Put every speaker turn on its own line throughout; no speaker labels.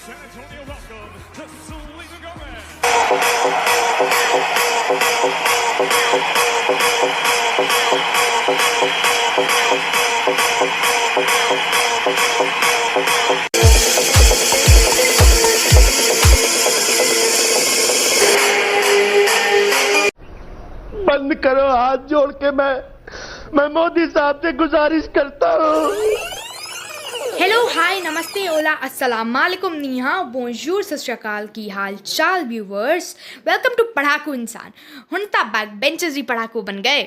San Antonio welcomes to Selena Gomez.
बंद करो, हाथ जोड़ के मैं मोदी साहब से गुजारिश करता हूँ।
हेलो, हाय, नमस्ते, ओला, अस्सलाम वालेकुम, नीहा, बोंजूर, सत श्री अकाल, की हाल चाल व्यूवर्स। वेलकम टू पढ़ाकू इंसान। हुण तां बैक बेंचर्स ही पढ़ाकू बन गए।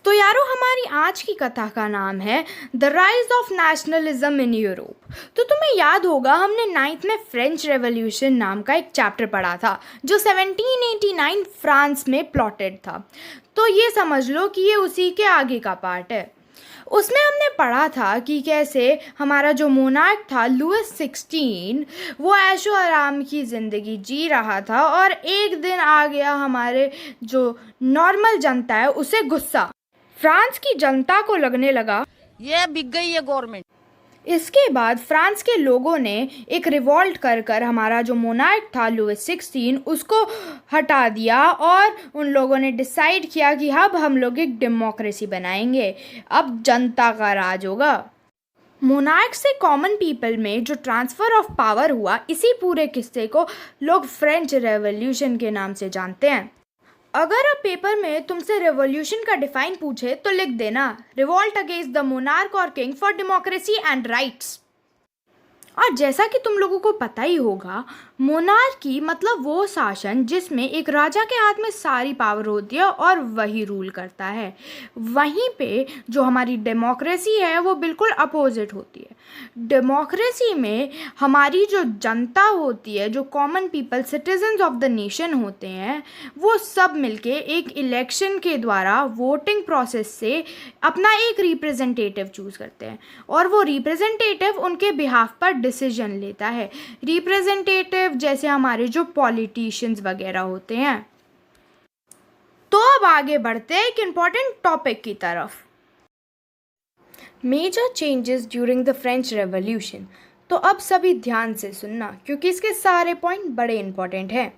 तो यारो, हमारी आज की कथा का नाम है the rise of nationalism in Europe. तो तुम्हें याद होगा, हमने 9th में फ्रेंच रेवोल्यूशन नाम का एक चैप्टर पढ़ा था जो 1789 फ्रांस में प्लॉटेड था। तो ये समझ लो कि ये उसी के आगे का पार्ट है। उसमें हमने पढ़ा था कि कैसे हमारा जो मोनार्क था लुइस 16 वो ऐशो आराम की ज़िंदगी जी रहा था और एक दिन आ गया हमारे जो नॉर्मल जनता है उसे गुस्सा। फ्रांस की जनता को लगने लगा
ये बिक गई है गवर्नमेंट।
इसके बाद फ्रांस के लोगों ने एक रिवॉल्ट कर कर हमारा जो मोनार्क था लुइस 16 उसको हटा दिया और उन लोगों ने डिसाइड किया कि अब हम लोग एक डेमोक्रेसी बनाएंगे, अब जनता का राज होगा। मोनार्क से कॉमन पीपल में जो ट्रांसफ़र ऑफ पावर हुआ, इसी पूरे किस्से को लोग फ्रेंच रेवोल्यूशन के नाम से जानते हैं। अगर अब पेपर में तुमसे रेवोल्यूशन का डिफाइन पूछे तो लिख देना रिवॉल्ट अगेंस्ट द मोनार्क और king for democracy and rights. और जैसा कि तुम लोगों को पता ही होगा, मोनार्की मतलब वो शासन जिसमें एक राजा के हाथ में सारी पावर होती है और वही रूल करता है। वहीं पे जो हमारी डेमोक्रेसी है वो बिल्कुल अपोजिट होती है। डेमोक्रेसी में हमारी जो जनता होती है, जो common people, citizens of the nation होते हैं, वो सब मिलके एक इलेक्शन के द्वारा वोटिंग प्रोसेस से अपना एक रिप्रेजेंटेटिव चूज़ करते हैं और वो रिप्रेजेंटेटिव उनके बिहाफ पर डिसीजन लेता है। रिप्रेजेंटेटिव जैसे हमारे जो पॉलिटिशियंस वगैरह होते हैं। तो अब आगे बढ़ते हैं एक इम्पॉर्टेंट टॉपिक की तरफ, major changes during the French revolution. तो अब सभी ध्यान से सुनना क्योंकि इसके सारे पॉइंट बड़े इंपॉर्टेंट हैं।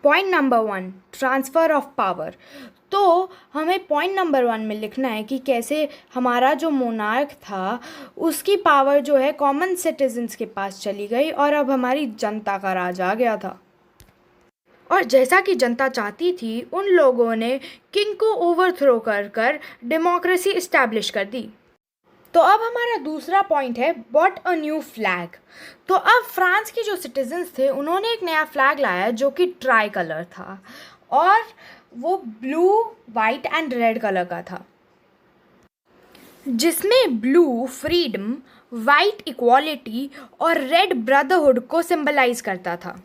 Point number 1, transfer of power. तो हमें पॉइंट नंबर 1 में लिखना है कि कैसे हमारा जो मोनार्क था उसकी पावर जो है कॉमन सिटीजन्स के पास चली गई और अब हमारी जनता का राज आ गया था। और जैसा कि जनता चाहती थी, उन लोगों ने किंग को ओवरथ्रो कर कर डेमोक्रेसी इस्टेब्लिश कर दी। तो अब हमारा दूसरा पॉइंट है बॉट अ न्यू फ्लैग। तो अब फ्रांस के जो सिटीजन्स थे उन्होंने एक नया फ्लैग लाया जो कि ट्राई कलर था और वो blue, white and red colour का था, जिसमें ब्लू फ्रीडम, वाइट इक्वालिटी और रेड ब्रदरहुड को सिंबलाइज करता था।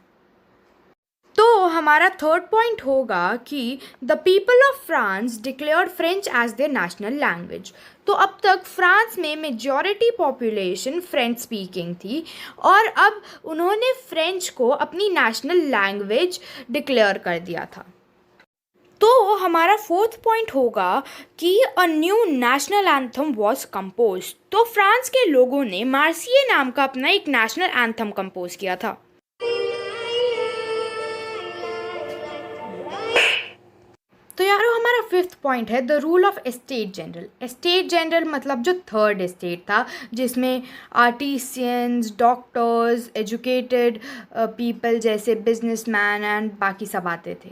तो हमारा थर्ड पॉइंट होगा कि the people of France declared French as their national language. तो अब तक फ्रांस में मेजॉरिटी पॉपुलेशन फ्रेंच स्पीकिंग थी और अब उन्होंने फ्रेंच को अपनी नेशनल लैंग्वेज डिक्लेयर कर दिया था। तो हमारा फोर्थ पॉइंट होगा कि a new national anthem was compose. तो फ्रांस के लोगों ने मार्सिये नाम का अपना एक नेशनल एंथम कंपोज किया था। तो यारो, हमारा फिफ्थ पॉइंट है the rule of estate general. Estate general मतलब जो थर्ड एस्टेट था, जिसमें आर्टिसियंस, डॉक्टर्स, एजुकेटेड पीपल जैसे बिजनेसमैन एंड बाकी सब आते थे।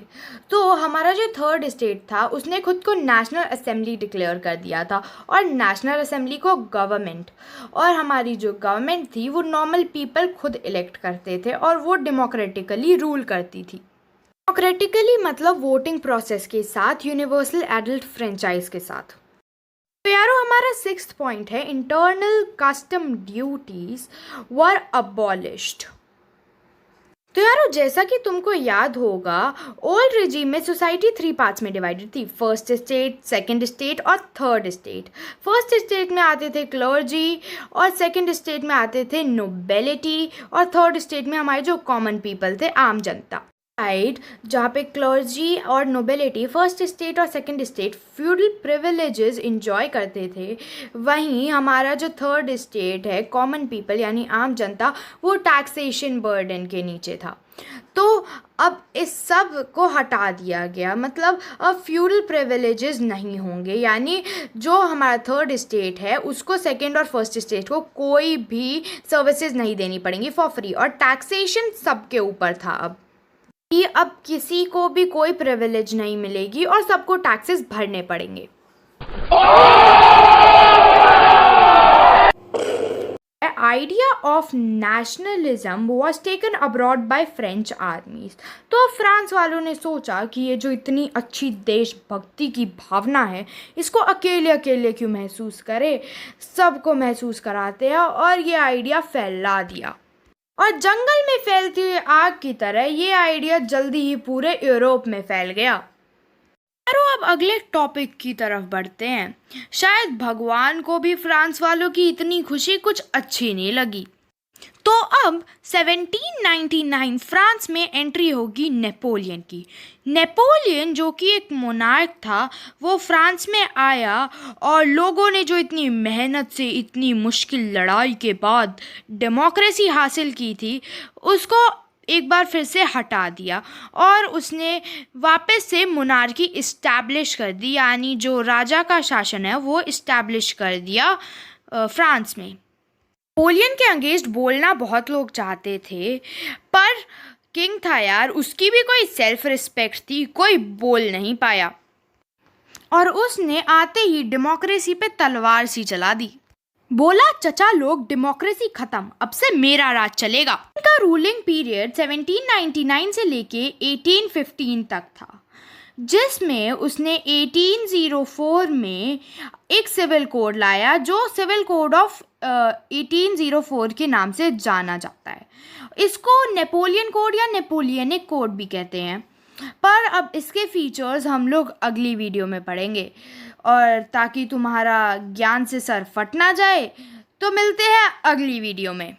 तो हमारा जो थर्ड एस्टेट था उसने खुद को नेशनल असेंबली डिक्लेयर कर दिया था और नेशनल असेंबली को गवर्नमेंट, और हमारी जो गवर्नमेंट थी वो नॉर्मल पीपल खुद इलेक्ट करते थे और वो डेमोक्रेटिकली रूल करती थी। डेमोक्रेटिकली मतलब वोटिंग प्रोसेस के साथ, यूनिवर्सल एडल्ट फ्रेंचाइज के साथ। तो यारो, हमारा सिक्स्थ पॉइंट है इंटरनल कस्टम ड्यूटीज वर अबॉलिश्ड। तो यारो, जैसा कि तुमको याद होगा, ओल्ड रिजीम में सोसाइटी 3 पार्ट्स में डिवाइडेड थी, फर्स्ट स्टेट, सेकंड स्टेट और थर्ड स्टेट। फर्स्ट स्टेट में आते थे क्लर्जी और सेकंड स्टेट में आते थे नोबेलिटी और थर्ड स्टेट में हमारे जो कॉमन पीपल थे, आम जनता। साइड जहाँ पे क्लर्जी और नोबिलिटी फर्स्ट स्टेट और second state feudal privileges enjoy करते थे, वहीं हमारा जो थर्ड स्टेट है कॉमन पीपल यानी आम जनता, वो टैक्सेशन बर्डन के नीचे था। तो अब इस सब को हटा दिया गया, मतलब अब फ्यूडल प्रिविलेजेस नहीं होंगे, यानी जो हमारा थर्ड स्टेट है उसको सेकंड और फर्स्ट स्टेट को कोई भी सर्विसेज नहीं देनी पड़ेंगी फॉर फ्री, और टैक्सेशन सबके ऊपर था अब कि अब किसी को भी कोई प्रिविलेज नहीं मिलेगी और सबको टैक्सेस भरने पड़ेंगे। Idea of nationalism was taken abroad by French आर्मीज। तो फ्रांस वालों ने सोचा कि ये जो इतनी अच्छी देशभक्ति की भावना है इसको अकेले अकेले क्यों महसूस करे, सबको महसूस कराते हैं, और ये आइडिया फैला दिया। और जंगल में फैलती हुई आग की तरह ये आइडिया जल्दी ही पूरे यूरोप में फैल गया। अब अगले टॉपिक की तरफ बढ़ते हैं। शायद भगवान को भी फ्रांस वालों की इतनी खुशी कुछ अच्छी नहीं लगी। तो अब 1799 फ्रांस में एंट्री होगी नेपोलियन की। नेपोलियन जो कि एक मोनार्क था, वो फ्रांस में आया और लोगों ने जो इतनी मेहनत से इतनी मुश्किल लड़ाई के बाद डेमोक्रेसी हासिल की थी उसको एक बार फिर से हटा दिया और उसने वापस से मोनार्की इस्टेब्लिश कर दी, यानी जो राजा का शासन है वो इस्टेब्लिश कर दिया फ्रांस में। नेपोलियन के अगेंस्ट बोलना बहुत लोग चाहते थे, पर किंग था यार, उसकी भी कोई सेल्फ रिस्पेक्ट थी, कोई बोल नहीं पाया और उसने आते ही डेमोक्रेसी पे तलवार सी चला दी। बोला चचा लोग डेमोक्रेसी खत्म, अब से मेरा राज चलेगा। इनका रूलिंग पीरियड 1799 से लेके 1815 तक था, जिसमें उसने 1804 में एक सिविल कोड लाया जो सिविल कोड ऑफ 1804 के नाम से जाना जाता है। इसको नेपोलियन कोड या नेपोलियनिक कोड भी कहते हैं, पर अब इसके फीचर्स हम लोग अगली वीडियो में पढ़ेंगे। और ताकि तुम्हारा ज्ञान से सर फट ना जाए तो मिलते हैं अगली वीडियो में।